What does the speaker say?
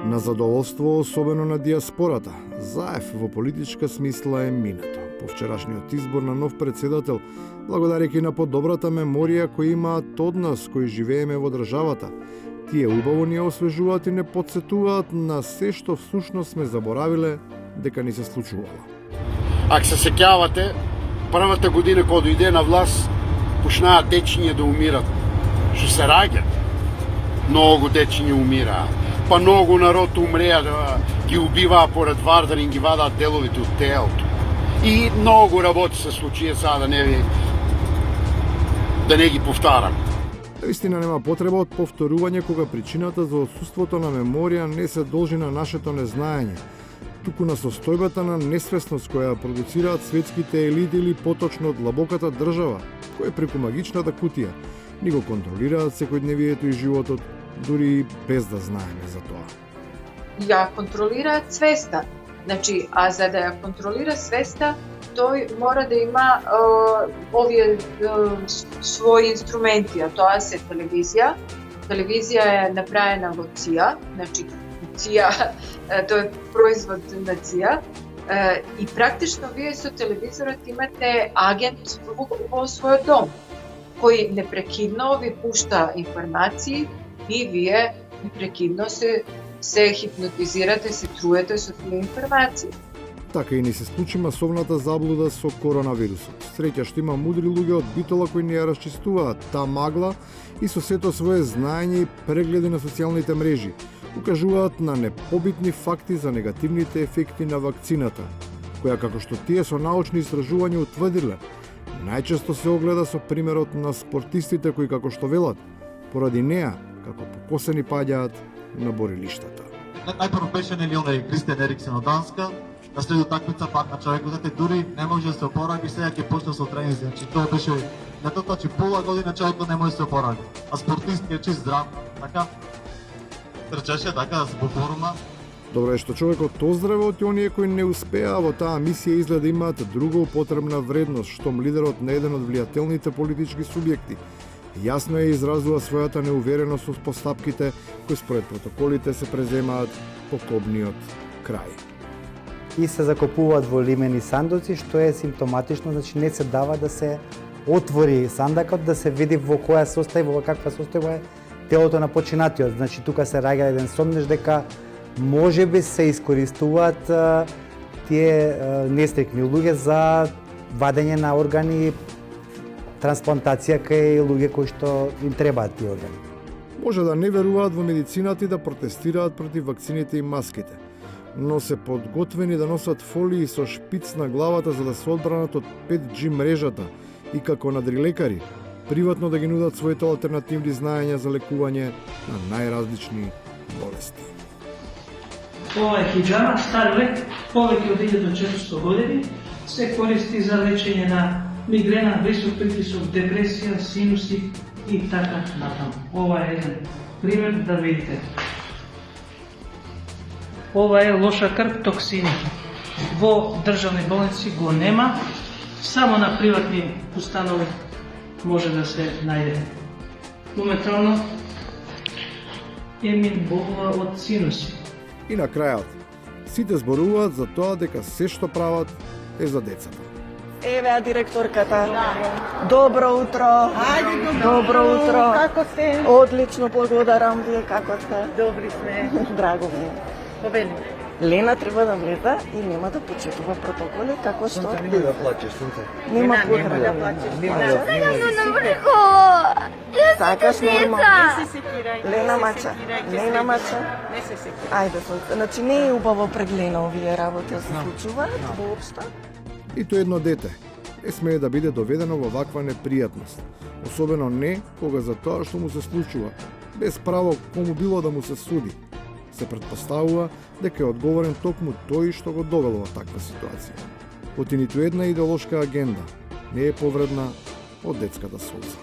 На задоволство, особено на диаспората, Заев во политичка смисла е минато. По вчерашниот избор на нов председател, благодарејќи на подобрата меморија која имаат од нас кои живееме во државата, тие убаво ни освежуваат и не подсетуваат на се што всушност сме заборавиле дека ни се случувало. Ако се сеќавате, првата година кога дојде на власт, почнаа дечиња да умират. Што се раѓат? Многу дечиња умираа. Па многу народ умреа, да ги убиваа поред Вардарин, ги вадаат деловите од телото. И многу работи се случија, сега да не ги повтарам. Вистина нема потреба од повторување кога причината за отсуството на меморија не се должи на нашето незнаење, туку на состојбата на несвесност која продуцираат светските елити или поточно длабоката држава, која преку магичната кутија ни го контролираат секојдневието и животот, дури без да знаеме за тоа. Ја контролираат свеста. Значи, а за да ја контролира свеста, тој мора да има овие своји инструменти, а тоа се телевизија. Телевизија е направена во ЦИА, значи ЦИА, тој е производ на ЦИА, и практично вие со телевизорот имате агент во својот дом, кој непрекидно ви пушта информации и вие непрекидно се хипнотизирате, се труете со тие информации. Така и ни се случи масовната заблуда со коронавирусот. Среќа што има мудри луѓе од Битола кои не ја расчистуваат таа магла и со сето свое знаење и прегледи на социјалните мрежи укажуваат на непобитни факти за негативните ефекти на вакцината, која како што тие со научни истражувања утврдиле, најчесто се огледа со примерот на спортистите кои како што велат, поради неа како покосени паѓаат на борилиштата. Најпрво беше нели онај Кристијан Ериксен од Данска, на следот такмица пак на човек дете дури не може да се опорави, сега ќе почне со тренинзи. Значи тоа беше на тоа, значи пола година човекот не може да се опорави. А спортист е чист здрав, така трчеше така во форма. Добро е што човекот оздраве од оние кои не успеа во таа мисија изгледа имаат друга употребна вредност, штом лидерот на еден од влијателните политички субјекти јасно е изразува својата неувереност со постапките кои според протоколите се преземаат по кобниот крај. И се закопуваат во лимени сандуци, што е симптоматично, значи не се дава да се отвори сандакот, да се види во која состојба, во каква состојба е телото на починатиот. Значи тука се раѓа еден сомнеш дека можеби се искористуваат тие нестрикни луѓе за вадење на органи, трансплантација кај луѓе кои што им требаат тие органи. Може да не веруваат во медицината и да протестираат против вакцините и маските, но се подготвени да носат фолии со шпиц на главата за да се одбранат од 5G мрежата и како надрилекари, приватно да ги нудат своите алтернативни знаења за лекување на најразлични болести. Ова е хиџама, стар лек, повеќе од 1400 години, се користи за лечење на мигрена, висок притисок, депресија, синуси и така натаму. Ова е еден пример да видите. Ова е лоша крв, токсини. Во државни болници го нема, само на приватни установи може да се најде. Моментално Емин болува од синуси. И на крајот, сите зборуваат за тоа дека се што прават е за децата. Еве директорката. Добро утро. Добро утро. Како сте? Одлично, благодарам. Вие како сте? Добри сме. Драго ми е. Повели. Лена треба да влезе и нема да почитува протоколи, како што... Нема да плачеш, сунце. Нема Нема да потреба. плачеш. Сакаш нормално. Не се секирај. Лена мача. Лена мача. Не се секирај. Ајде, сунце. Значи не е убаво преглена овие работи да се случуваат воопшто. И тоа едно дете не смее да биде доведено во ваква непријатност, особено не кога за тоа што му се случува, без право кому било да му се суди. Се претпоставува дека е одговорен токму тој што го довел во таква ситуација. Оти ниту една идеолошка агенда не е повредна од детската солза.